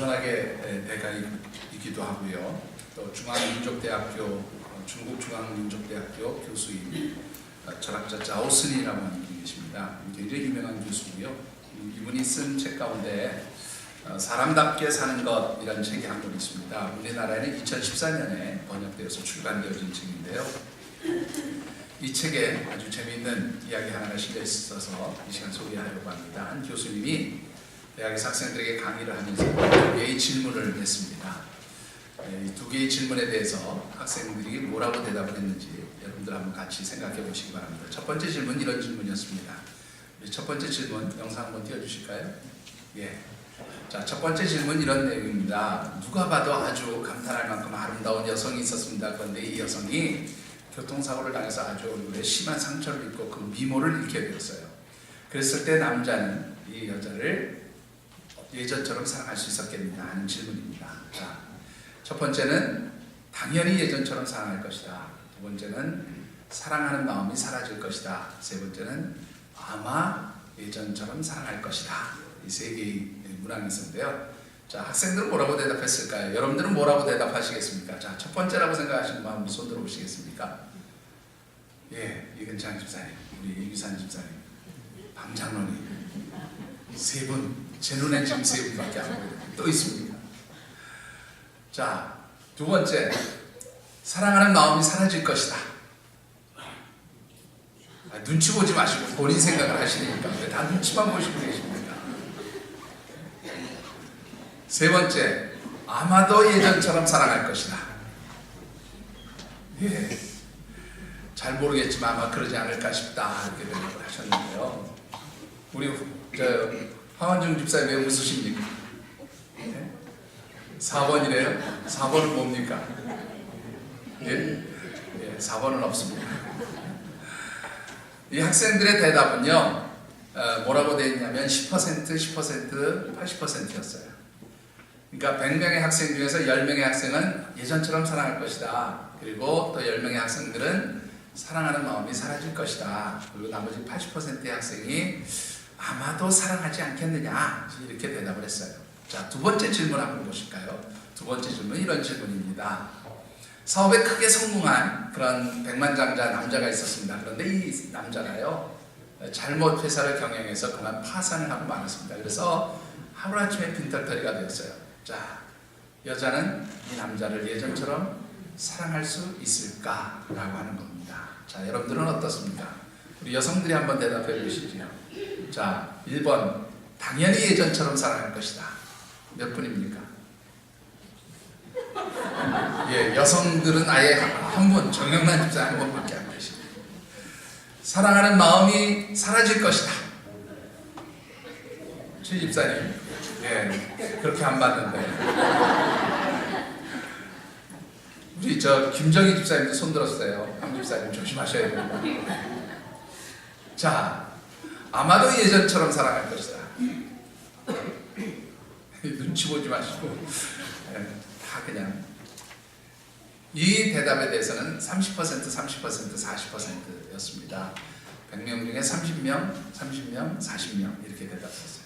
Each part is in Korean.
도전학의 대가이기도 하고요. 또 중앙민족대학교 중국중앙민족대학교 교수인 철학자 자오스니라고 하는 분이 계십니다. 굉장히 유명한 교수고요. 이분이 쓴 책 가운데 사람답게 사는 것 이라는 책이 한 권 있습니다. 우리나라에는 2014년에 번역되어서 출간되어진 책인데요. 이 책에 아주 재미있는 이야기 하나가 실려 있어서 이 시간 소개하려고 합니다. 한 교수님이 대학에서 학생들에게 강의를 하면서 두 개의 질문을 했습니다. 이 두 개의 질문에 대해서 학생들이 뭐라고 대답을 했는지 여러분들 한번 같이 생각해 보시기 바랍니다. 첫 번째 질문 이런 질문이었습니다. 첫 번째 질문 영상 한번 띄워주실까요? 예. 자, 첫 번째 질문 이런 내용입니다. 누가 봐도 아주 감탄할 만큼 아름다운 여성이 있었습니다. 그런데 이 여성이 교통사고를 당해서 아주 얼굴에 심한 상처를 입고 그 미모를 잃게 되었어요. 그랬을 때 남자는 이 여자를 예전처럼 사랑할 수 있었겠느냐 하는 질문입니다. 자, 첫 번째는 당연히 예전처럼 사랑할 것이다. 두 번째는 사랑하는 마음이 사라질 것이다. 세 번째는 아마 예전처럼 사랑할 것이다. 이 세 개의 문항이 있었는데요. 자, 학생들은 뭐라고 대답했을까요? 여러분들은 뭐라고 대답하시겠습니까? 자, 첫 번째라고 생각하시는 마음 손 들어보시겠습니까? 예, 이근창 집사님, 우리 이규산 집사님, 방장로님, 세 분, 제 눈엔 지금 세 분밖에 안 보여요. 또 있습니다. 자, 두 번째, 사랑하는 마음이 사라질 것이다. 눈치 보지 마시고 본인 생각을 하시니까 다 눈치만 보시고 계십니다. 세 번째, 아마도 예전처럼 사랑할 것이다. 예, 잘 모르겠지만 아마 그러지 않을까 싶다 이렇게 대답을 하셨는데요. 우리 황원중 집사님 왜 웃으십니까? 예? 4번이래요? 4번은 뭡니까? 예? 예, 4번은 없습니다. 이 학생들의 대답은요, 뭐라고 되어 있냐면 10%, 10%, 80%였어요. 그러니까 100명의 학생 중에서 10명의 학생은 예전처럼 사랑할 것이다. 그리고 또 10명의 학생들은 사랑하는 마음이 사라질 것이다. 그리고 나머지 80%의 학생이 아마도 사랑하지 않겠느냐 이렇게 대답을 했어요. 자, 두 번째 질문 한번 보실까요? 두 번째 질문 이런 질문입니다. 사업에 크게 성공한 그런 백만장자 남자가 있었습니다. 그런데 이 남자가요, 잘못 회사를 경영해서 그만 파산을 하고 말았습니다. 그래서 하루아침에 빈털터리가 되었어요. 자, 여자는 이 남자를 예전처럼 사랑할 수 있을까라고 하는 겁니다. 자, 여러분들은 어떻습니까? 우리 여성들이 한번 대답해 주시죠. 자, 1번 당연히 예전처럼 사랑할 것이다. 몇 분입니까? 예, 여성들은 아예 한 분, 정영란 집사 한 분밖에 안 계십니다. 사랑하는 마음이 사라질 것이다. 최 집사님, 예, 그렇게 안 봤는데. 우리 김정희 집사님도 손 들었어요. 황 집사님 조심하셔야 됩니다. 자, 아마도 예전처럼 사랑할 것이다. 눈치 보지 마시고, 예, 다 그냥. 이 대답에 대해서는 30%, 40%였습니다. 100명 중에 30명, 40명 이렇게 대답했어요.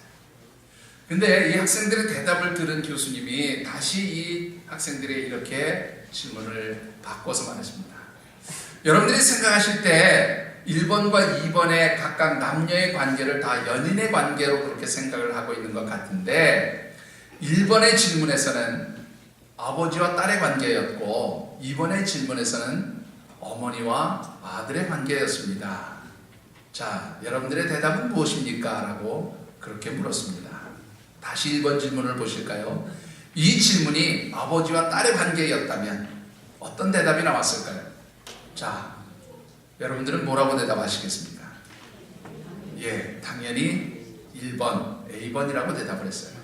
근데 이 학생들의 대답을 들은 교수님이 다시 이 학생들의 이렇게 질문을 바꿔서 말했습니다. 여러분들이 생각하실 때 1번과 2번의 각각 남녀의 관계를 다 연인의 관계로 그렇게 생각을 하고 있는 것 같은데 1번의 질문에서는 아버지와 딸의 관계였고 2번의 질문에서는 어머니와 아들의 관계였습니다. 자, 여러분들의 대답은 무엇입니까? 라고 그렇게 물었습니다. 다시 1번 질문을 보실까요? 이 질문이 아버지와 딸의 관계였다면 어떤 대답이 나왔을까요? 자, 여러분들은 뭐라고 대답하시겠습니까? 예, 당연히 1번, A번이라고 대답을 했어요.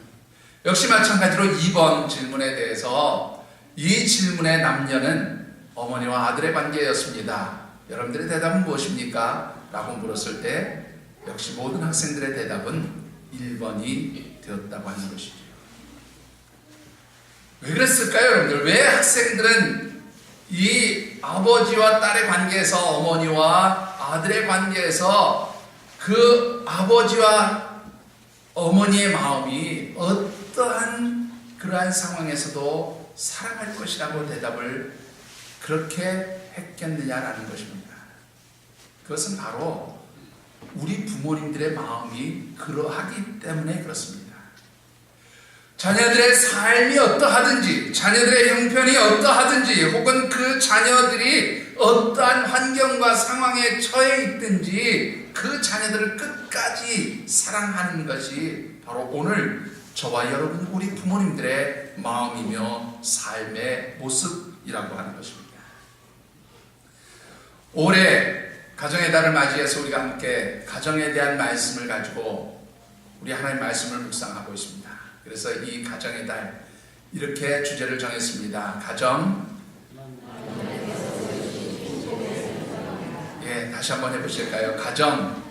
역시 마찬가지로 2번 질문에 대해서 이 질문의 남녀는 어머니와 아들의 관계였습니다. 여러분들의 대답은 무엇입니까? 라고 물었을 때 역시 모든 학생들의 대답은 1번이 되었다고 하는 것이죠. 왜 그랬을까요, 여러분들? 왜 학생들은 이 아버지와 딸의 관계에서 어머니와 아들의 관계에서 그 아버지와 어머니의 마음이 어떠한 그런 그러한 상황에서도 사랑할 것이라고 대답을 그렇게 했겠느냐라는 것입니다. 그것은 바로 우리 부모님들의 마음이 그러하기 때문에 그렇습니다. 자녀들의 삶이 어떠하든지, 자녀들의 형편이 어떠하든지, 혹은 그 자녀들이 어떠한 환경과 상황에 처해 있든지 그 자녀들을 끝까지 사랑하는 것이 바로 오늘 저와 여러분 우리 부모님들의 마음이며 삶의 모습이라고 하는 것입니다. 올해 가정의 달을 맞이해서 우리가 함께 가정에 대한 말씀을 가지고 우리 하나님의 말씀을 묵상하고 있습니다. 그래서 이 가정의 달 이렇게 주제를 정했습니다. 가정. 예, 다시 한번 해보실까요? 가정.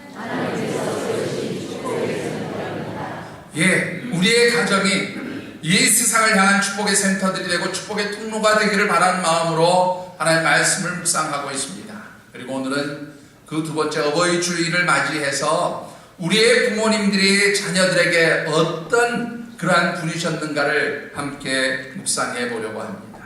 예, 우리의 가정이 이 세상을 향한 축복의 센터들이 되고 축복의 통로가 되기를 바라는 마음으로 하나님의 말씀을 묵상하고 있습니다. 그리고 오늘은 그 두 번째 어버이 주일을 맞이해서 우리의 부모님들이 자녀들에게 어떤 그러한 분이셨는가를 함께 묵상해 보려고 합니다.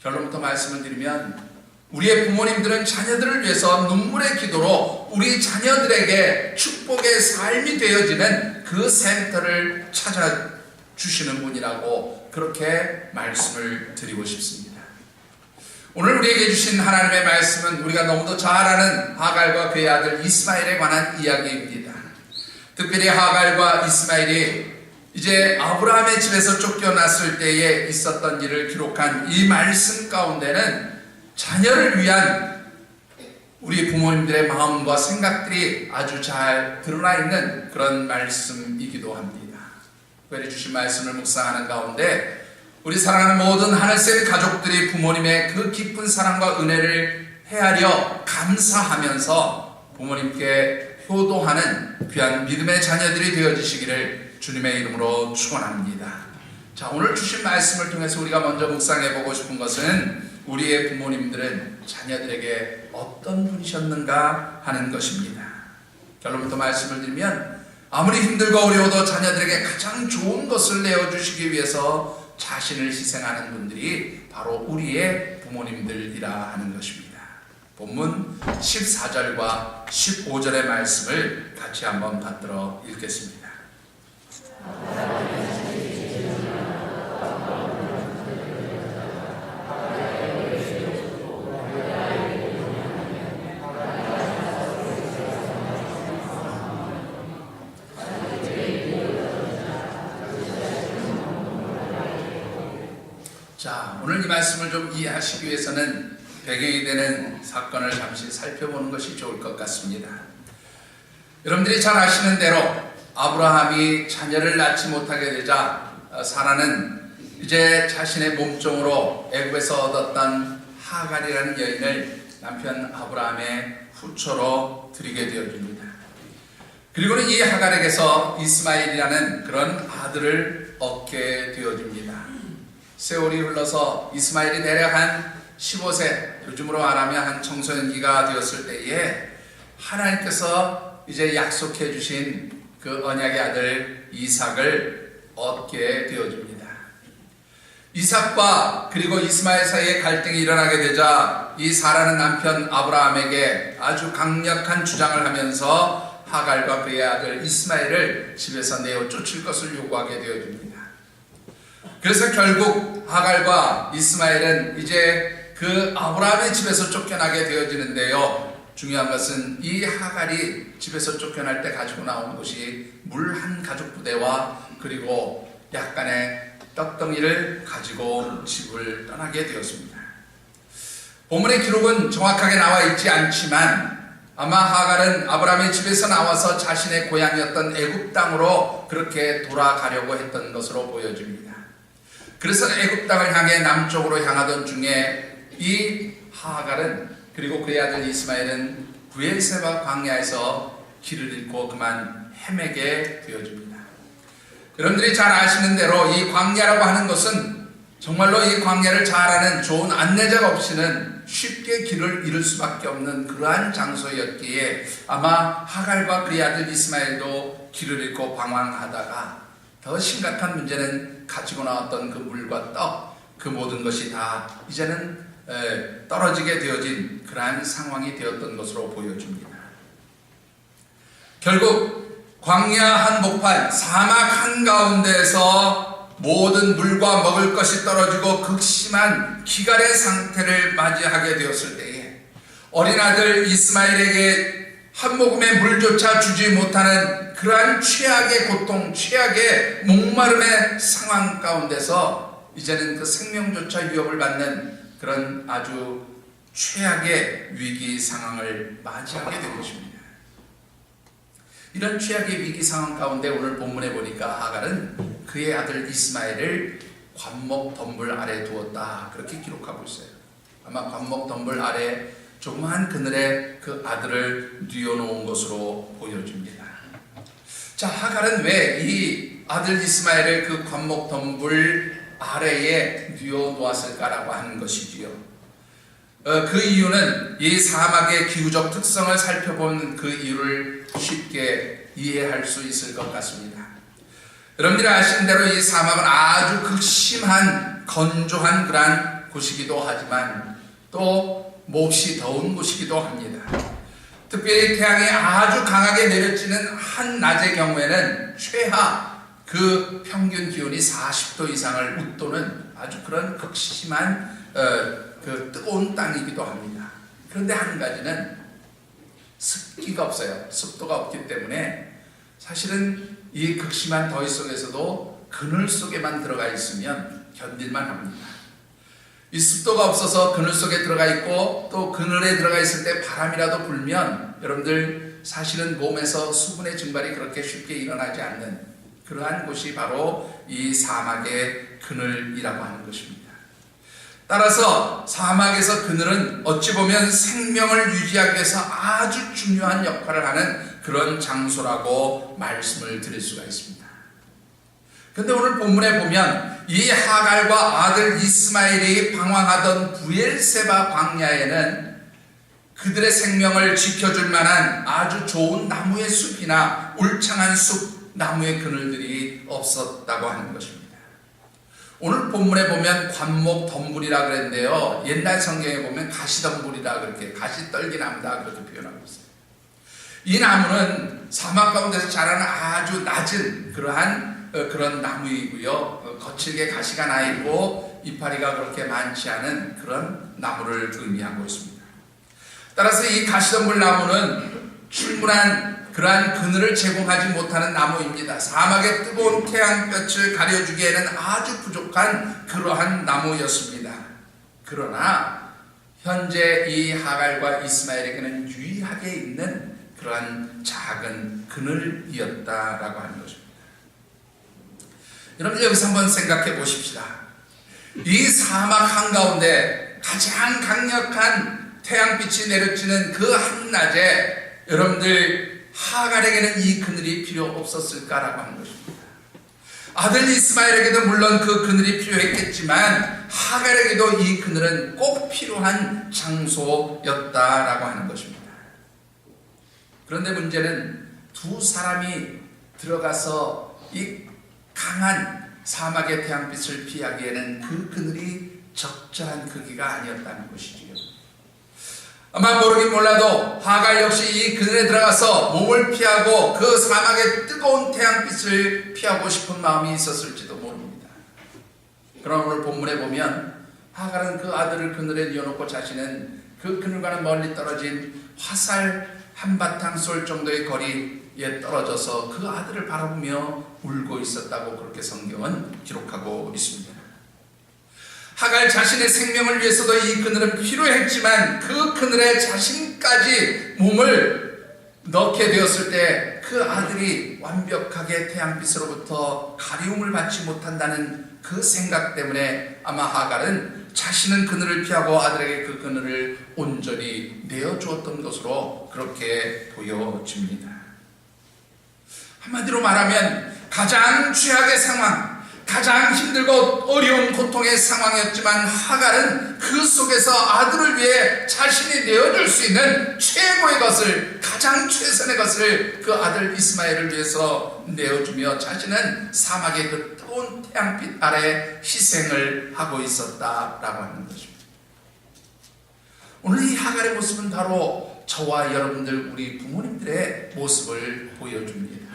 결론부터 말씀을 드리면 우리의 부모님들은 자녀들을 위해서 눈물의 기도로 우리 자녀들에게 축복의 삶이 되어지는 그 센터를 찾아주시는 분이라고 그렇게 말씀을 드리고 싶습니다. 오늘 우리에게 주신 하나님의 말씀은 우리가 너무도 잘 아는 하갈과 그의 아들 이스마엘에 관한 이야기입니다. 특별히 하갈과 이스마엘이 이제 아브라함의 집에서 쫓겨났을 때에 있었던 일을 기록한 이 말씀 가운데는 자녀를 위한 우리 부모님들의 마음과 생각들이 아주 잘 드러나 있는 그런 말씀이기도 합니다. 특별히 주신 말씀을 묵상하는 가운데 우리 사랑하는 모든 하늘샘 가족들이 부모님의 그 깊은 사랑과 은혜를 헤아려 감사하면서 부모님께 효도하는 귀한 믿음의 자녀들이 되어지시기를 주님의 이름으로 축원합니다. 자, 오늘 주신 말씀을 통해서 우리가 먼저 묵상해 보고 싶은 것은 우리의 부모님들은 자녀들에게 어떤 분이셨는가 하는 것입니다. 결론부터 말씀을 드리면 아무리 힘들고 어려워도 자녀들에게 가장 좋은 것을 내어주시기 위해서 자신을 희생하는 분들이 바로 우리의 부모님들이라 하는 것입니다. 본문 14절과 15절의 말씀을 같이 한번 받들어 읽겠습니다. 자, 오늘 이 말씀을 좀 이해하시기 위해서는 배경이 되는 사건을 잠시 살펴보는 것이 좋을 것 같습니다. 여러분들이 잘 아시는 대로 아브라함이 자녀를 낳지 못하게 되자 사라는 이제 자신의 몸종으로 애굽에서 얻었던 하갈이라는 여인을 남편 아브라함의 후처로 드리게 되어집니다. 그리고는 이 하갈에게서 이스마엘이라는 그런 아들을 얻게 되어집니다. 세월이 흘러서 이스마엘이 대략 한 15세, 요즘으로 말하면 한 청소년기가 되었을 때에 하나님께서 이제 약속해 주신 그 언약의 아들 이삭을 얻게 되어집니다. 이삭과 그리고 이스마엘 사이에 갈등이 일어나게 되자 이 사라는 남편 아브라함에게 아주 강력한 주장을 하면서 하갈과 그의 아들 이스마엘을 집에서 내어 쫓을 것을 요구하게 되어집니다. 그래서 결국 하갈과 이스마엘은 이제 그 아브라함의 집에서 쫓겨나게 되어지는데요. 중요한 것은 이 하갈이 집에서 쫓겨날 때 가지고 나온 것이 물 한 가죽 부대와 그리고 약간의 떡덩이를 가지고 집을 떠나게 되었습니다. 본문의 기록은 정확하게 나와 있지 않지만 아마 하갈은 아브라함의 집에서 나와서 자신의 고향이었던 애굽 땅으로 그렇게 돌아가려고 했던 것으로 보여집니다. 그래서 애굽 땅을 향해 남쪽으로 향하던 중에 이 하갈은 그리고 그의 아들 이스마엘은 브엘세바 광야에서 길을 잃고 그만 헤매게 되어집니다. 여러분들이 잘 아시는 대로 이 광야라고 하는 것은 정말로 이 광야를 잘 아는 좋은 안내자가 없이는 쉽게 길을 잃을 수밖에 없는 그러한 장소였기에 아마 하갈과 그의 아들 이스마엘도 길을 잃고 방황하다가 더 심각한 문제는 가지고 나왔던 그 물과 떡, 그 모든 것이 다 이제는 떨어지게 되어진 그러한 상황이 되었던 것으로 보여줍니다. 결국 광야 한복판, 사막 한가운데에서 모든 물과 먹을 것이 떨어지고 극심한 기갈의 상태를 맞이하게 되었을 때에 어린 아들 이스마엘에게 한 모금의 물조차 주지 못하는 그러한 최악의 고통, 최악의 목마름의 상황 가운데서 이제는 그 생명조차 위협을 받는 그런 아주 최악의 위기 상황을 맞이하게 된 것입니다. 이런 최악의 위기 상황 가운데 오늘 본문에 보니까 하갈은 그의 아들 이스마엘을 관목 덤불 아래 두었다, 그렇게 기록하고 있어요. 아마 관목 덤불 아래 조그마한 그늘에 그 아들을 뉘어놓은 것으로 보여집니다. 자, 하갈은 왜 이 아들 이스마엘을 그 관목 덤불 아래에 뉘어놓았을까라고 하는 것이지요. 그 이유는 이 사막의 기후적 특성을 살펴본 그 이유를 쉽게 이해할 수 있을 것 같습니다. 여러분들이 아시는 대로 이 사막은 아주 극심한 건조한 그러한 곳이기도 하지만 또 몹시 더운 곳이기도 합니다. 특별히 태양이 아주 강하게 내려지는 한 낮의 경우에는 최하 그 평균 기온이 40도 이상을 웃도는 아주 그런 극심한 그 뜨거운 땅이기도 합니다. 그런데 한 가지는 습기가 없어요. 습도가 없기 때문에 사실은 이 극심한 더위 속에서도 그늘 속에만 들어가 있으면 견딜만 합니다. 이 습도가 없어서 그늘 속에 들어가 있고 또 그늘에 들어가 있을 때 바람이라도 불면 여러분들 사실은 몸에서 수분의 증발이 그렇게 쉽게 일어나지 않는 그러한 곳이 바로 이 사막의 그늘이라고 하는 것입니다. 따라서 사막에서 그늘은 어찌 보면 생명을 유지하기 위해서 아주 중요한 역할을 하는 그런 장소라고 말씀을 드릴 수가 있습니다. 그런데 오늘 본문에 보면 이 하갈과 아들 이스마엘이 방황하던 부엘세바 광야에는 그들의 생명을 지켜줄 만한 아주 좋은 나무의 숲이나 울창한 숲, 나무의 그늘들이 없었다고 하는 것입니다. 오늘 본문에 보면 관목 덤불이라 그랬는데요, 옛날 성경에 보면 가시덤불이라 그렇게, 가시떨기나무다 그렇게 표현하고 있어요. 이 나무는 사막 가운데서 자라는 아주 낮은 그런 나무이고요, 거칠게 가시가 나 있고 이파리가 그렇게 많지 않은 그런 나무를 의미하고 있습니다. 따라서 이 가시덤불 나무는 충분한 그러한 그늘을 제공하지 못하는 나무입니다. 사막의 뜨거운 태양볕을 가려주기에는 아주 부족한 그러한 나무였습니다. 그러나 현재 이 하갈과 이스마엘에게는 유일하게 있는 그러한 작은 그늘이었다라고 하는 것입니다. 여러분, 여기서 한번 생각해 보십시다. 이 사막 한가운데 가장 강력한 태양빛이 내려지는 그 한낮에 여러분들 하갈에게는 이 그늘이 필요 없었을까라고 하는 것입니다. 아들 이스마엘에게도 물론 그 그늘이 필요했겠지만 하갈에게도 이 그늘은 꼭 필요한 장소였다라고 하는 것입니다. 그런데 문제는 두 사람이 들어가서 이 강한 사막의 태양빛을 피하기에는 그 그늘이 적절한 크기가 아니었다는 것이지요. 아마 모르긴 몰라도 하갈 역시 이 그늘에 들어가서 몸을 피하고 그 사막의 뜨거운 태양빛을 피하고 싶은 마음이 있었을지도 모릅니다. 그러나 오늘 본문에 보면 하갈은 그 아들을 그늘에 뉘어놓고 자신은 그 그늘과는 멀리 떨어진 화살 한바탕 쏠 정도의 거리에 떨어져서 그 아들을 바라보며 울고 있었다고 그렇게 성경은 기록하고 있습니다. 하갈 자신의 생명을 위해서도 이 그늘은 필요했지만 그 그늘에 자신까지 몸을 넣게 되었을 때 그 아들이 완벽하게 태양빛으로부터 가리움을 받지 못한다는 그 생각 때문에 아마 하갈은 자신은 그늘을 피하고 아들에게 그 그늘을 온전히 내어주었던 것으로 그렇게 보여집니다. 한마디로 말하면 가장 최악의 상황, 가장 힘들고 어려운 고통의 상황이었지만 하갈은 그 속에서 아들을 위해 자신이 내어줄 수 있는 최고의 것을, 가장 최선의 것을 그 아들 이스마엘을 위해서 내어주며 자신은 사막의 그 뜨거운 태양빛 아래 희생을 하고 있었다라고 하는 것입니다. 오늘 이 하갈의 모습은 바로 저와 여러분들, 우리 부모님들의 모습을 보여줍니다.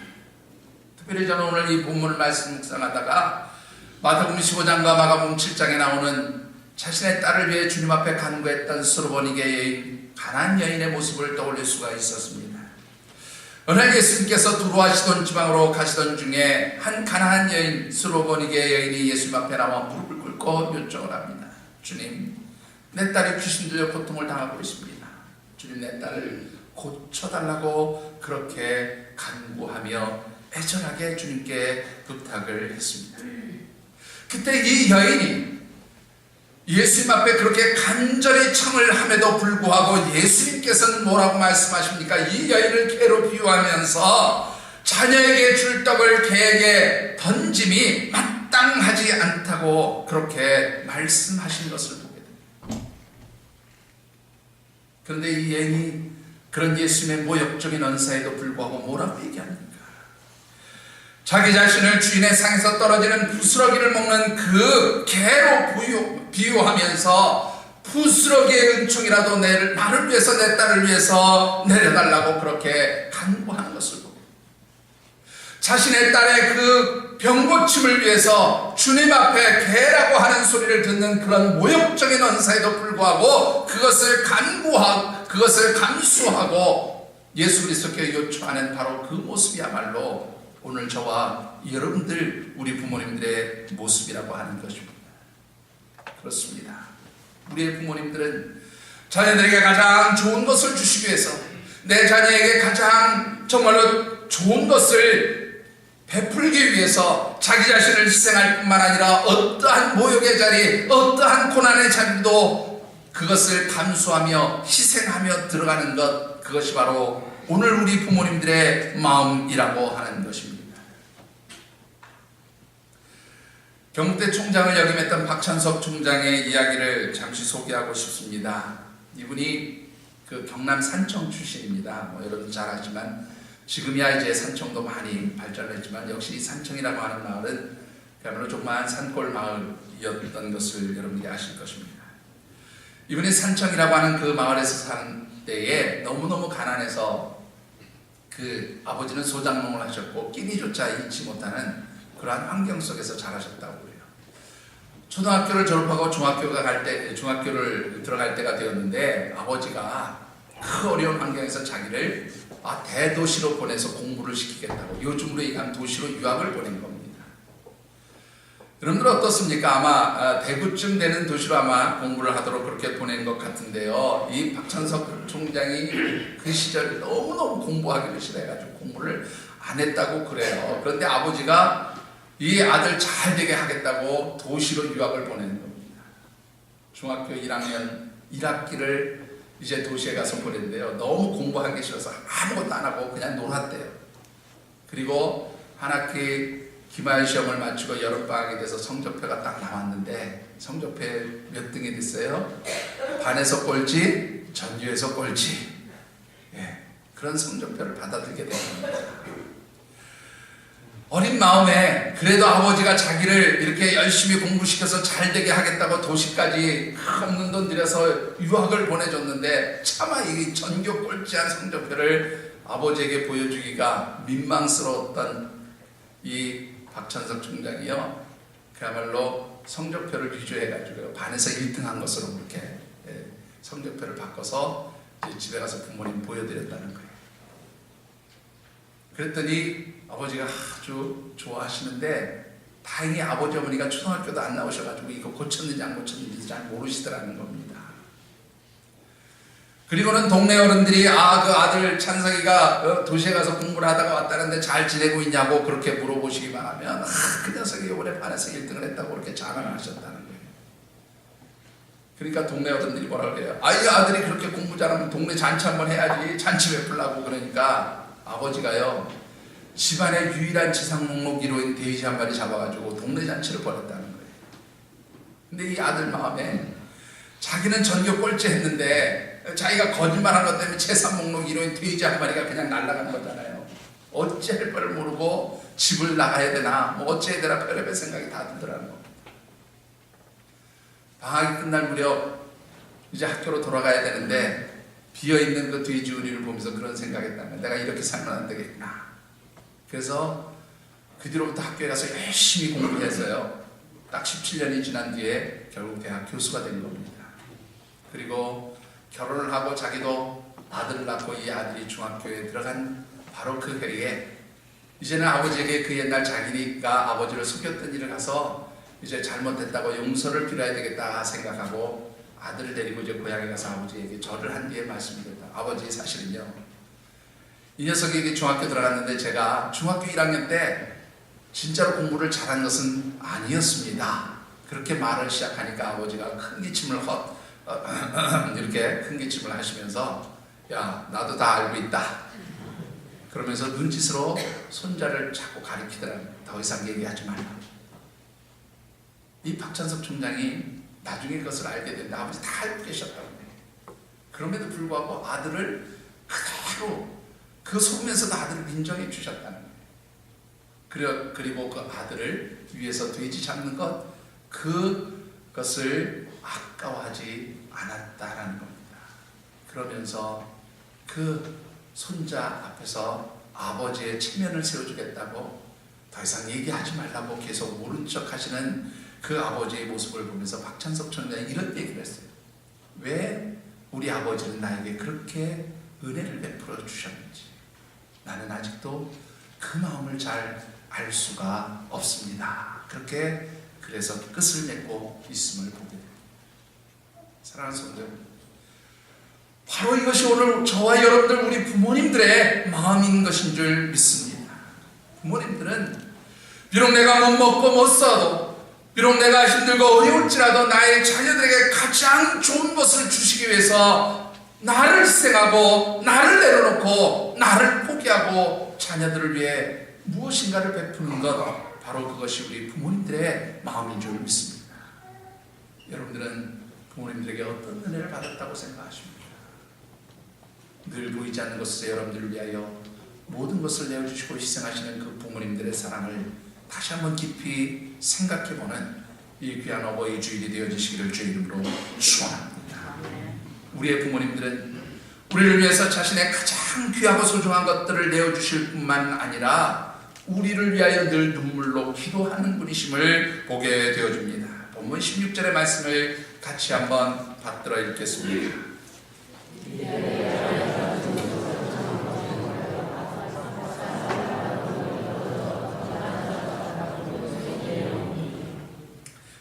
특별히 저는 오늘 이 본문을 말씀 묵상하다가 마태복음 15장과 마가복음 7장에 나오는 자신의 딸을 위해 주님 앞에 간구했던 스로보니게 여인, 가나안 여인의 모습을 떠올릴 수가 있었습니다. 어느 날 예수님께서 두로와 시돈 지방으로 가시던 중에 한 가나안 여인 스로보니게 여인이 예수님 앞에 나와 무릎을 꿇고 요청을 합니다. 주님, 내 딸이 귀신 들려 고통을 당하고 있습니다. 주님, 내 딸을 고쳐달라고 그렇게 간구하며 애절하게 주님께 부탁을 했습니다. 그때 이 여인이 예수님 앞에 그렇게 간절히 청을 함에도 불구하고 예수님께서는 뭐라고 말씀하십니까? 이 여인을 개로 비유하면서 자녀에게 줄 떡을 개에게 던짐이 마땅하지 않다고 그렇게 말씀하신 것을 보게 됩니다. 그런데 이 여인이 그런 예수님의 모욕적인 언사에도 불구하고 뭐라고 얘기합니까? 자기 자신을 주인의 상에서 떨어지는 부스러기를 먹는 그 개로 비유하면서 부스러기의 은총이라도 나를 위해서, 내 딸을 위해서 내려달라고 그렇게 간구하는 것을 보고, 자신의 딸의 그 병고침을 위해서 주님 앞에 개라고 하는 소리를 듣는 그런 모욕적인 언사에도 불구하고 그것을 감수하고 예수 그리스도께 요청하는 바로 그 모습이야말로 오늘 저와 여러분들, 우리 부모님들의 모습이라고 하는 것입니다. 그렇습니다. 우리의 부모님들은 자녀들에게 가장 좋은 것을 주시기 위해서, 내 자녀에게 가장 정말로 좋은 것을 베풀기 위해서 자기 자신을 희생할 뿐만 아니라 어떠한 모욕의 자리, 어떠한 고난의 자리도 그것을 감수하며 희생하며 들어가는 것, 그것이 바로 오늘 우리 부모님들의 마음이라고 하는 것입니다. 경북대 총장을 역임했던 박찬석 총장의 이야기를 잠시 소개하고 싶습니다. 이분이 그 경남 산청 출신입니다. 여러분 잘 아시지만 지금이야 이제 산청도 많이 발전했지만 역시 산청이라고 하는 마을은 그야말로 조그마한 산골 마을이었던 것을 여러분들이 아실 것입니다. 이분이 산청이라고 하는 그 마을에서 사는 때에 너무너무 가난해서 그 아버지는 소장농을 하셨고 끼니조차 잃지 못하는 그러한 환경 속에서 자라셨다고 해요. 초등학교를 졸업하고 중학교를 들어갈 때가 되었는데 아버지가 그 어려운 환경에서 자기를 대도시로 보내서 공부를 시키겠다고, 요즘으로 얘기하면 도시로 유학을 보낸 겁니다. 여러분들 어떻습니까? 아마 대구쯤 되는 도시로 아마 공부를 하도록 그렇게 보낸 것 같은데요. 이 박찬석 총장이 그 시절 너무너무 공부하기를 싫어해가지고 공부를 안 했다고 그래요. 그런데 아버지가 이 아들 잘 되게 하겠다고 도시로 유학을 보내는 겁니다. 중학교 1학년 1학기를 이제 도시에 가서 보냈는데요. 너무 공부하기 싫어서 아무것도 안 하고 그냥 놀았대요. 그리고 한 학기 기말 시험을 마치고 여름방학이 돼서 성적표가 딱 나왔는데 성적표에 몇 등이 됐어요? 반에서 꼴찌, 전교에서 꼴찌. 그런 성적표를 받아들게 된 겁니다. 어린 마음에 그래도 아버지가 자기를 이렇게 열심히 공부시켜서 잘 되게 하겠다고 도시까지 없는 돈 들여서 유학을 보내줬는데 차마 이 전교 꼴찌한 성적표를 아버지에게 보여주기가 민망스러웠던 이 박찬석 총장이요, 그야말로 성적표를 위조해가지고 반에서 1등한 것으로 그렇게 성적표를 바꿔서 집에 가서 부모님 보여드렸다는 거예요. 그랬더니 아버지가 아주 좋아하시는데 다행히 아버지 어머니가 초등학교도 안 나오셔가지고 이거 고쳤는지 안 고쳤는지 잘 모르시더라는 겁니다. 그리고는 동네 어른들이 그 아들 찬석이가 도시에 가서 공부를 하다가 왔다는데 잘 지내고 있냐고 그렇게 물어보시기만 하면 그 녀석이 이번에 반에서 1등을 했다고 그렇게 자랑을 하셨다는 거예요. 그러니까 동네 어른들이 뭐라 그래요? 이 아들이 그렇게 공부 잘하면 동네 잔치 한번 해야지, 잔치 베풀라고. 그러니까 아버지가요, 집안의 유일한 지상 목록 1호인 돼지 한 마리 잡아가지고 동네 잔치를 벌였다는 거예요. 근데 이 아들 마음에 자기는 전교 꼴찌 했는데 자기가 거짓말한 것 때문에 재산 목록 1호인 돼지 한 마리가 그냥 날아간 거잖아요. 어찌할 바를 모르고 집을 나가야 되나 뭐 어찌해야 되나 별의별 생각이 다 들더라는 겁니다. 방학이 끝날 무렵 이제 학교로 돌아가야 되는데 비어있는 그 돼지 우리를 보면서 그런 생각했다면 내가 이렇게 살면 안 되겠구나. 그래서 그 뒤로부터 학교에 가서 열심히 공부했어요. 딱 17년이 지난 뒤에 결국 대학 교수가 된 겁니다. 그리고 결혼을 하고 자기도 아들을 낳고 이 아들이 중학교에 들어간 바로 그 해에 이제는 아버지에게 그 옛날 자기가 아버지를 속였던 일을 가서 이제 잘못했다고 용서를 빌어야 되겠다 생각하고 아들을 데리고 이제 고향에 가서 아버지에게 절을 한 뒤에 말씀드렸다. 아버지 사실은요, 이 녀석이 중학교 들어갔는데 제가 중학교 1학년 때 진짜로 공부를 잘한 것은 아니었습니다. 그렇게 말을 시작하니까 아버지가 큰 기침을 이렇게 큰 기침을 하시면서 야 나도 다 알고 있다 그러면서 눈짓으로 손자를 자꾸 가리키더라고요. 더 이상 얘기하지 말라. 이 박찬석 총장이 나중에 그것을 알게 됐는데 아버지 다 알고 계셨다고 해요. 그럼에도 불구하고 아들을 그대로 그 속으면서도 아들을 인정해 주셨다는 거예요. 그리고 그 아들을 위해서 돼지 잡는 그것을 아까워하지 않았다라는 겁니다. 그러면서 그 손자 앞에서 아버지의 체면을 세워주겠다고 더 이상 얘기하지 말라고 계속 모른 척 하시는 그 아버지의 모습을 보면서 박찬석 총장이 이런 얘기를 했어요. 왜 우리 아버지는 나에게 그렇게 은혜를 베풀어 주셨는지 나는 아직도 그 마음을 잘 알 수가 없습니다. 그래서 끝을 맺고 있음을 보게 됩니다. 사랑하는 성도 여러분, 바로 이것이 오늘 저와 여러분들 우리 부모님들의 마음인 것인 줄 믿습니다. 부모님들은 비록 내가 못 먹고 못 써도 비록 내가 힘들고 어려울지라도 나의 자녀들에게 가장 좋은 것을 주시기 위해서 나를 희생하고 나를 내려놓고 나를 포기하고 자녀들을 위해 무엇인가를 베푸는 것, 바로 그것이 우리 부모님들의 마음인 줄 믿습니다. 여러분들은 부모님들에게 어떤 은혜를 받았다고 생각하십니까? 늘 보이지 않는 것에서 여러분들을 위하여 모든 것을 내어주시고 희생하시는 그 부모님들의 사랑을 다시 한번 깊이 생각해보는 이 귀한 어버이 주일이 되어주시기를 주의 이름으로 축원합니다. 우리의 부모님들은 우리를 위해서 자신의 가장 귀하고 소중한 것들을 내어주실 뿐만 아니라 우리를 위하여 늘 눈물로 기도하는 분이심을 보게 되어줍니다. 본문 16절의 말씀을 같이 한번 받들어 읽겠습니다.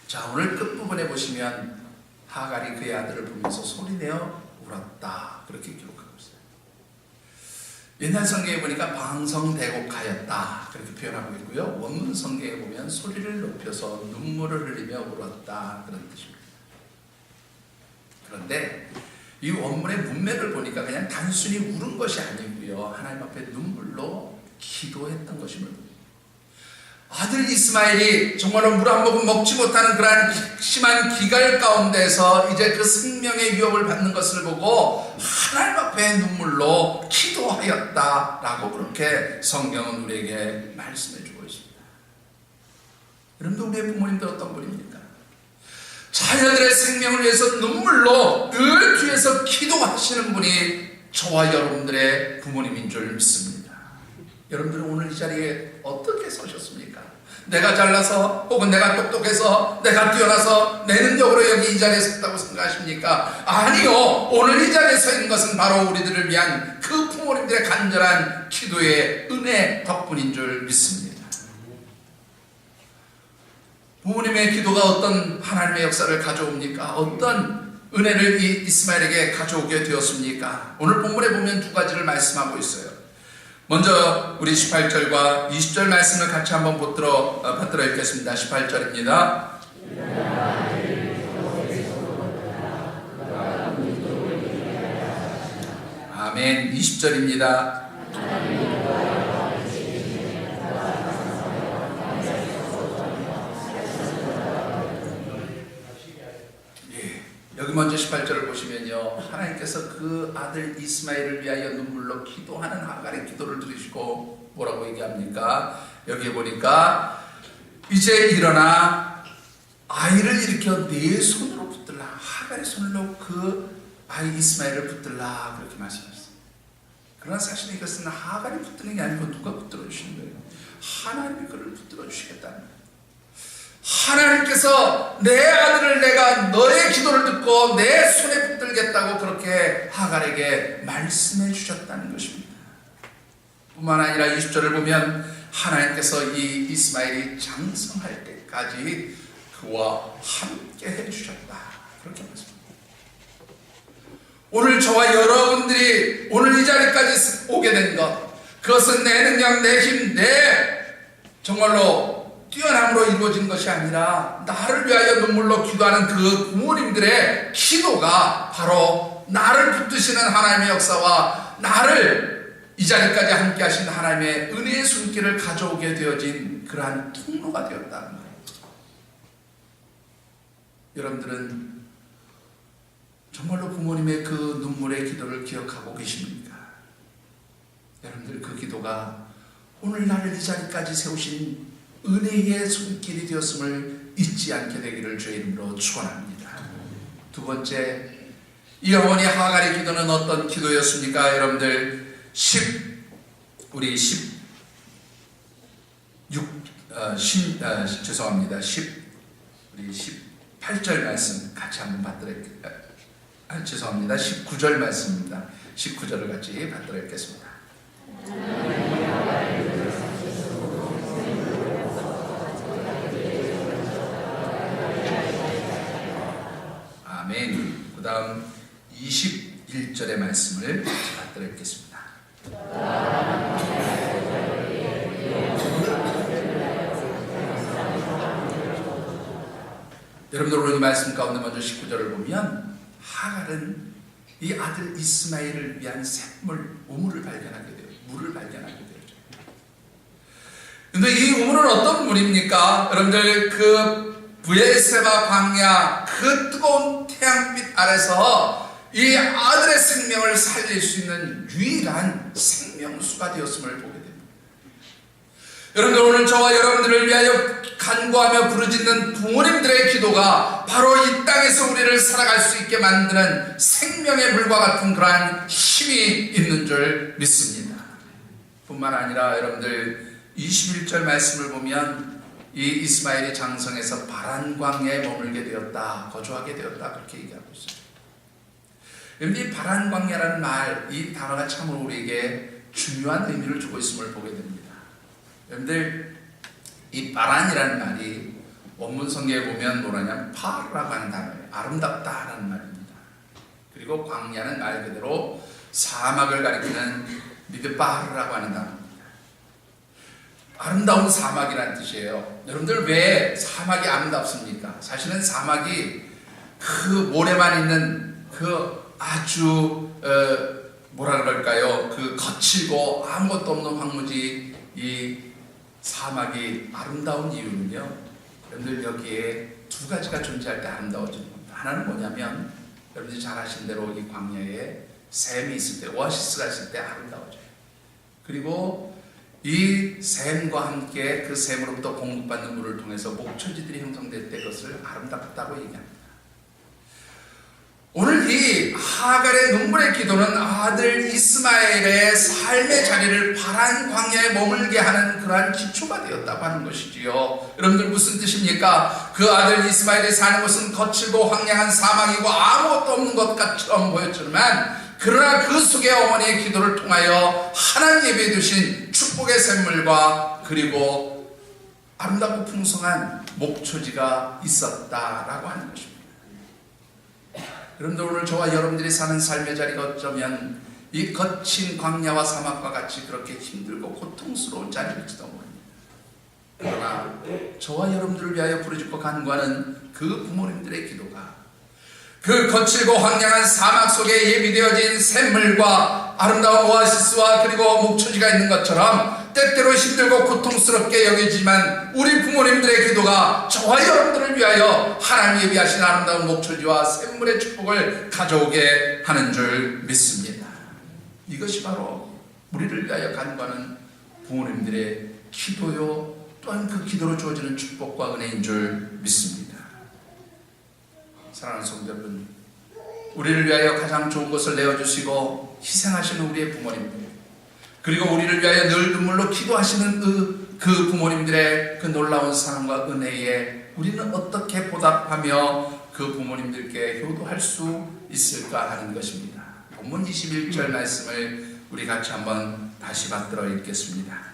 자, 오늘 끝부분에 보시면 하갈이 그의 아들을 보면서 소리내어 울었다, 그렇게 기록하고 있어요. 옛날 성경에 보니까 방성대곡하였다 그렇게 표현하고 있고요. 원문 성경에 보면 소리를 높여서 눈물을 흘리며 울었다 그런 뜻입니다. 그런데 이 원문의 문맥을 보니까 그냥 단순히 울은 것이 아니고요, 하나님 앞에 눈물로 기도했던 것임을 봅니다. 아들 이스마엘이 정말로 물 한 모금 먹지 못하는 그러한 심한 기갈 가운데서 이제 그 생명의 위협을 받는 것을 보고 하나님 앞에 눈물로 기도하였다라고 그렇게 성경은 우리에게 말씀해 주고 있습니다. 여러분들, 우리의 부모님들 어떤 분입니까? 자녀들의 생명을 위해서 눈물로 늘 뒤에서 기도하시는 분이 저와 여러분들의 부모님인 줄 믿습니다. 여러분들은 오늘 이 자리에 어떻게 서셨습니까? 내가 잘나서 혹은 내가 똑똑해서 내가 뛰어나서 내 능력으로 여기 이 자리에 섰다고 생각하십니까? 아니요, 오늘 이 자리에 서 있는 것은 바로 우리들을 위한 그 부모님들의 간절한 기도의 은혜 덕분인 줄 믿습니다. 부모님의 기도가 어떤 하나님의 역사를 가져옵니까? 어떤 은혜를 이 이스마엘에게 가져오게 되었습니까? 오늘 본문에 보면 두 가지를 말씀하고 있어요. 먼저 우리 18절과 20절 말씀을 같이 한번 받들어 읽겠습니다. 18절입니다. 아멘. 20절입니다. 여기 먼저 18절을 보시면요, 하나님께서 그 아들 이스마엘을 위하여 눈물로 기도하는 하갈의 기도를 들으시고 뭐라고 얘기합니까? 여기에 보니까 이제 일어나 아이를 일으켜 네 손으로 붙들라. 하갈의 손으로 그 아이 이스마엘을 붙들라, 그렇게 말씀하셨어요. 그러나 사실 이것은 하갈이 붙드는 게 아니고 누가 붙들어 주시는 거예요? 하나님이 그를 붙들어 주시겠다는 거예요. 하나님께서 내 아들을 내가 너의 기도를 듣고 내 손에 붙들겠다고 그렇게 하갈에게 말씀해 주셨다는 것입니다. 뿐만 아니라 20절을 보면 하나님께서 이 이스마엘이 장성할 때까지 그와 함께 해주셨다, 그렇게 말씀합니다. 오늘 저와 여러분들이 오늘 이 자리까지 오게 된 것, 그것은 내 능력, 내 힘, 내 정말로 뛰어남으로 이루어진 것이 아니라 나를 위하여 눈물로 기도하는 그 부모님들의 기도가 바로 나를 붙드시는 하나님의 역사와 나를 이 자리까지 함께 하신 하나님의 은혜의 손길을 가져오게 되어진 그러한 통로가 되었다는 거예요. 여러분들은 정말로 부모님의 그 눈물의 기도를 기억하고 계십니까? 여러분들 그 기도가 오늘 나를 이 자리까지 세우신 은혜의 손길이 되었음을 잊지 않게 되기를 주의 이름으로 축원합니다. 두 번째, 이 어머니 하갈의 기도는 어떤 기도였습니까? 여러분들 18절 말씀 같이 한번 받들어야겠습니다. 19절 말씀입니다. 19절을 같이 받들어 읽겠습니다. 아멘. 그 다음 21절의 말씀을 같이 받들어 읽겠습니다. 여러분들 오늘 이 말씀 가운데 먼저 19절을 보면 하갈은 이 아들 이스마엘을 위한 샘물, 우물을 발견하게 돼요. 물을 발견하게 되죠. 근데 이 우물은 어떤 물입니까? 여러분들 그 브엘세바 광야 그 뜨거운 태양빛 아래서 이 아들의 생명을 살릴 수 있는 유일한 생명수가 되었음을 보게 됩니다. 여러분들 오늘 저와 여러분들을 위하여 간구하며 부르짖는 부모님들의 기도가 바로 이 땅에서 우리를 살아갈 수 있게 만드는 생명의 물과 같은 그러한 힘이 있는 줄 믿습니다. 뿐만 아니라 여러분들 21절 말씀을 보면 이 이스마엘이 장성에서 바란 광야에 머물게 되었다, 거주하게 되었다, 그렇게 얘기하고 있어요. 이 바란 광야라는 말, 이 단어가 참으로 우리에게 중요한 의미를 주고 있음을 보게 됩니다. 여러분들 이 바란이라는 말이 원문 성경에 보면 뭐라냐면 파르라고 하는 단어예요. 아름답다라는 말입니다. 그리고 광야는 말 그대로 사막을 가리키는 미드바르라고 하는 단어입니다. 아름다운 사막이라는 뜻이에요. 여러분들 왜 사막이 아름답습니까? 사실은 사막이 그 모래만 있는 그 아주 뭐라 그럴까요? 그 거칠고 아무것도 없는 황무지 이 사막이 아름다운 이유는요, 여러분들 여기에 두 가지가 존재할 때 아름다워지는 겁니다. 하나는 뭐냐면 여러분들이 잘 아신 대로 이 광야에 샘이 있을 때, 오아시스가 있을 때 아름다워져요. 그리고 이 샘과 함께 그 샘으로부터 공급받는 물을 통해서 목초지들이 형성될 때 그것을 아름답다고 얘기합니다. 오늘 이 하갈의 눈물의 기도는 아들 이스마엘의 삶의 자리를 바란 광야에 머물게 하는 그러한 기초가 되었다고 하는 것이지요. 여러분들 무슨 뜻입니까? 그 아들 이스마엘이 사는 곳은 거칠고 황량한 사막이고 아무것도 없는 것처럼 보였지만 그러나 그 속에 어머니의 기도를 통하여 하나님 예배해 두신 축복의 샘물과 그리고 아름답고 풍성한 목초지가 있었다라고 하는 것입니다. 여러분들 오늘 저와 여러분들이 사는 삶의 자리가 어쩌면 이 거친 광야와 사막과 같이 그렇게 힘들고 고통스러운 자리일지도 모릅니다. 그러나 저와 여러분들을 위하여 부르짖고 간구하는 그 부모님들의 기도가 그 거칠고 황량한 사막 속에 예비되어진 샘물과 아름다운 오아시스와 그리고 목초지가 있는 것처럼 때때로 힘들고 고통스럽게 여기지만 우리 부모님들의 기도가 저와 여러분들을 위하여 하나님이 예비하신 아름다운 목초지와 샘물의 축복을 가져오게 하는 줄 믿습니다. 이것이 바로 우리를 위하여 간구하는 부모님들의 기도요, 또한 그 기도로 주어지는 축복과 은혜인 줄 믿습니다. 사랑하는 성도 여러분, 우리를 위하여 가장 좋은 것을 내어주시고 희생하시는 우리의 부모님들, 그리고 우리를 위하여 늘 눈물로 기도하시는 그 부모님들의 그 놀라운 사랑과 은혜에 우리는 어떻게 보답하며 그 부모님들께 효도할 수 있을까 하는 것입니다. 본문 21절 말씀을 우리 같이 한번 다시 받들어 읽겠습니다.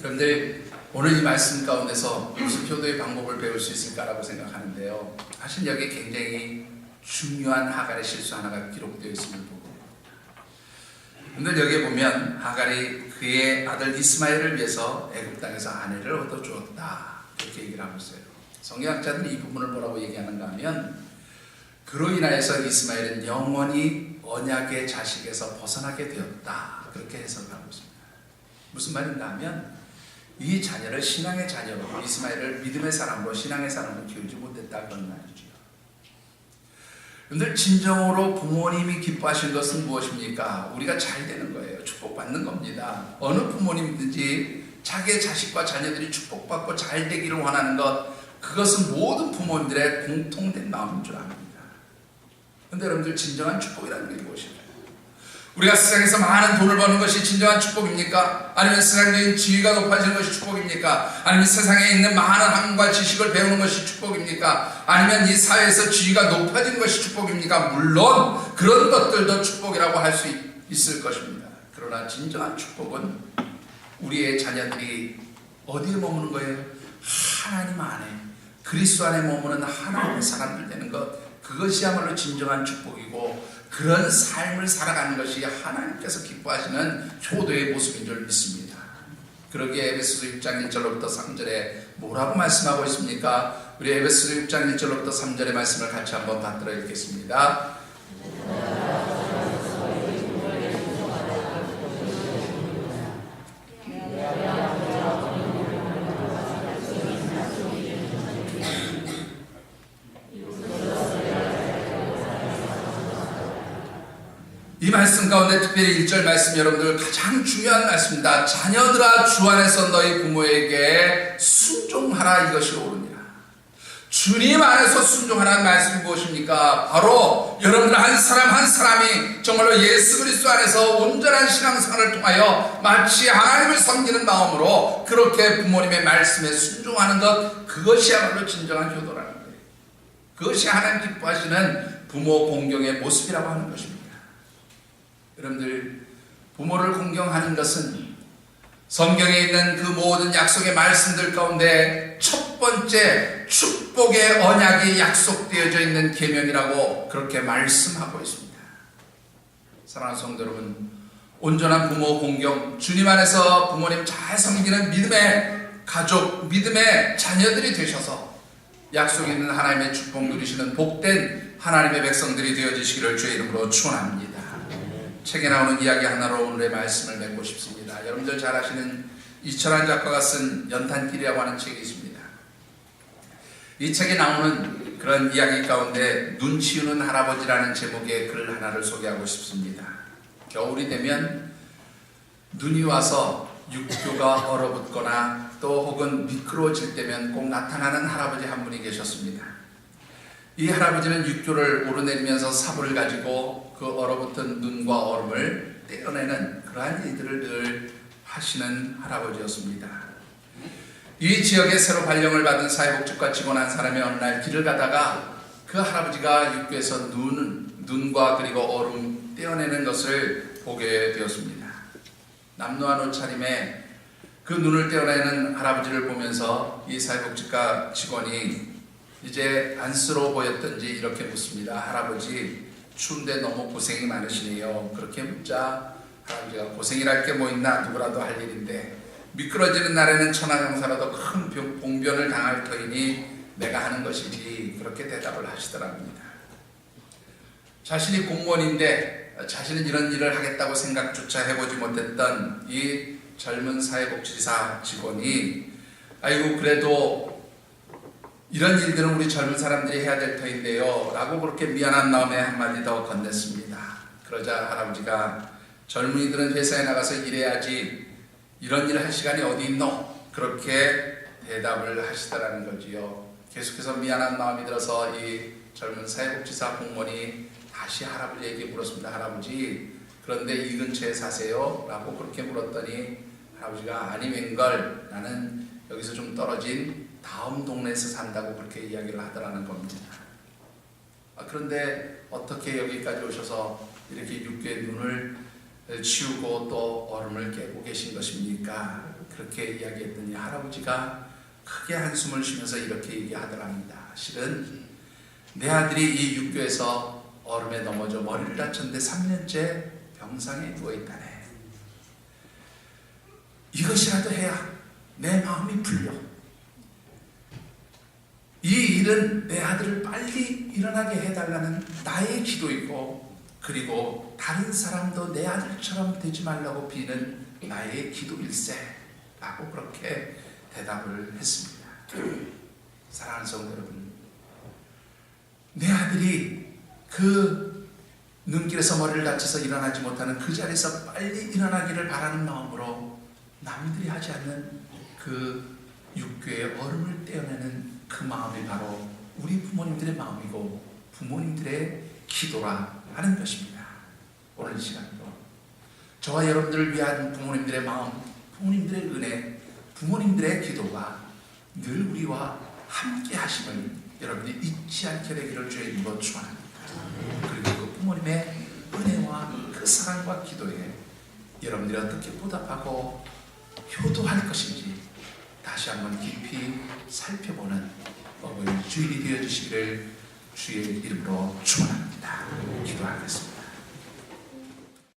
여러분들, 오늘 이 말씀 가운데서 무슨 효도의 방법을 배울 수 있을까라고 생각하는데요, 사실 여기에 굉장히 중요한 하갈의 실수 하나가 기록되어 있음을 보고, 오늘 여기에 보면 하갈이 그의 아들 이스마엘을 위해서 애굽 땅에서 아내를 얻어주었다, 그렇게 얘기를 하고 있어요. 성경학자들이 이 부분을 뭐라고 얘기하는가 하면, 그로 인하여서 이스마엘은 영원히 언약의 자식에서 벗어나게 되었다, 그렇게 해석하고 있습니다. 무슨 말인가 하면, 이 자녀를 신앙의 자녀로, 이스마엘을 믿음의 사람으로, 신앙의 사람으로 키우지 못했다, 그런 말이죠. 여러분들, 진정으로 부모님이 기뻐하시는 것은 무엇입니까? 우리가 잘 되는 거예요. 축복받는 겁니다. 어느 부모님든지 자기의 자식과 자녀들이 축복받고 잘 되기를 원하는 것, 그것은 모든 부모님들의 공통된 마음인 줄 압니다. 그런데 여러분들, 진정한 축복이라는 게 무엇일까요? 우리가 세상에서 많은 돈을 버는 것이 진정한 축복입니까? 아니면 세상적인 지위가 높아지는 것이 축복입니까? 아니면 세상에 있는 많은 학문과 지식을 배우는 것이 축복입니까? 아니면 이 사회에서 지위가 높아지는 것이 축복입니까? 물론 그런 것들도 축복이라고 할 수 있을 것입니다. 그러나 진정한 축복은 우리의 자녀들이 어디에 머무는 거예요? 하나님 안에, 그리스도 안에 머무는 하나님의 사람들 되는 것, 그것이야말로 진정한 축복이고, 그런 삶을 살아가는 것이 하나님께서 기뻐하시는 효도의 모습인 줄 믿습니다. 그러기에 에베소서 6장 1절로부터 3절에 뭐라고 말씀하고 있습니까? 우리 에베소서 6장 1절로부터 3절의 말씀을 같이 한번 받들어 읽겠습니다. 이 말씀 가운데 특별히 1절 말씀, 여러분들 가장 중요한 말씀입니다. 자녀들아, 주 안에서 너희 부모에게 순종하라, 이것이 옳으니라. 주님 안에서 순종하라는 말씀이 무엇입니까? 바로 여러분들 한 사람 한 사람이 정말로 예수 그리스도 안에서 온전한 신앙생활을 통하여 마치 하나님을 섬기는 마음으로 그렇게 부모님의 말씀에 순종하는 것, 그것이야말로 진정한 효도라는 거예요. 그것이 하나님 기뻐하시는 부모 공경의 모습이라고 하는 것입니다. 여러분들, 부모를 공경하는 것은 성경에 있는 그 모든 약속의 말씀들 가운데 첫 번째 축복의 언약이 약속되어져 있는 계명이라고 그렇게 말씀하고 있습니다. 사랑하는 성도 여러분, 온전한 부모 공경, 주님 안에서 부모님 잘 섬기는 믿음의 가족, 믿음의 자녀들이 되셔서 약속 있는 하나님의 축복 누리시는 복된 하나님의 백성들이 되어지시기를 주의 이름으로 축원합니다. 책에 나오는 이야기 하나로 오늘의 말씀을 맺고 싶습니다. 여러분들 잘 아시는 이철환 작가가 쓴 연탄길이라고 하는 책이 있습니다. 이 책에 나오는 그런 이야기 가운데 눈 치우는 할아버지라는 제목의 글 하나를 소개하고 싶습니다. 겨울이 되면 눈이 와서 육교가 얼어붙거나 또 혹은 미끄러워질 때면 꼭 나타나는 할아버지 한 분이 계셨습니다. 이 할아버지는 육교를 오르내리면서 삽을 가지고 그 얼어붙은 눈과 얼음을 떼어내는 그러한 일들을 늘 하시는 할아버지였습니다. 이 지역에 새로 발령을 받은 사회복지과 직원 한 사람이 어느 날 길을 가다가 그 할아버지가 육교에서 눈과 그리고 얼음 떼어내는 것을 보게 되었습니다. 남노한 옷차림에 그 눈을 떼어내는 할아버지를 보면서 이 사회복지과 직원이 이제 안쓰러워 보였던지 이렇게 묻습니다. 할아버지, 추운데 너무 고생이 많으시네요. 그렇게 묻자 할아버지가 고생이랄 게 뭐 있나, 누구라도 할 일인데 미끄러지는 날에는 천하장사라도 큰 봉변을 당할 터이니 내가 하는 것이지, 그렇게 대답을 하시더랍니다. 자신이 공무원인데 자신은 이런 일을 하겠다고 생각조차 해보지 못했던 이 젊은 사회복지사 직원이 아이고 그래도 이런 일들은 우리 젊은 사람들이 해야 될 터인데요 라고 그렇게 미안한 마음에 한마디 더 건넸습니다. 그러자 할아버지가 젊은이들은 회사에 나가서 일해야지 이런 일을 할 시간이 어디 있노? 그렇게 대답을 하시더라는 거지요. 계속해서 미안한 마음이 들어서 이 젊은 사회복지사 공무원이 다시 할아버지에게 물었습니다. 할아버지 그런데 이 근처에 사세요? 라고 그렇게 물었더니 할아버지가 아니 웬걸 나는 여기서 좀 떨어진 다음 동네에서 산다고 그렇게 이야기를 하더라는 겁니다. 그런데 어떻게 여기까지 오셔서 이렇게 육교의 눈을 치우고 또 얼음을 깨고 계신 것입니까? 그렇게 이야기했더니 할아버지가 크게 한숨을 쉬면서 이렇게 얘기하더랍니다. 실은 내 아들이 이 육교에서 얼음에 넘어져 머리를 다쳤는데 3년째 병상에 누워있다네. 이것이라도 해야 내 마음이 풀려. 이 일은 내 아들을 빨리 일어나게 해달라는 나의 기도이고 그리고 다른 사람도 내 아들처럼 되지 말라고 비는 나의 기도일세 라고 그렇게 대답을 했습니다. 사랑하는 성도 여러분, 내 아들이 그 눈길에서 머리를 다쳐서 일어나지 못하는 그 자리에서 빨리 일어나기를 바라는 마음으로 남들이 하지 않는 그 육교의 얼음을 떼어내는 그 마음이 바로 우리 부모님들의 마음이고 부모님들의 기도라 하는 것입니다. 오늘 이 시간도 저와 여러분들을 위한 부모님들의 마음, 부모님들의 은혜, 부모님들의 기도가 늘 우리와 함께 하심을 여러분이 잊지 않게 되기를 주의 이름으로 축원합니다. 그리고 그 부모님의 은혜와 그 사랑과 기도에 여러분들이 어떻게 보답하고 효도할 것인지 다시 한번 깊이 살펴보는 어버이 주일이 되어주시기를 주의 이름으로 축원합니다. 기도하겠습니다.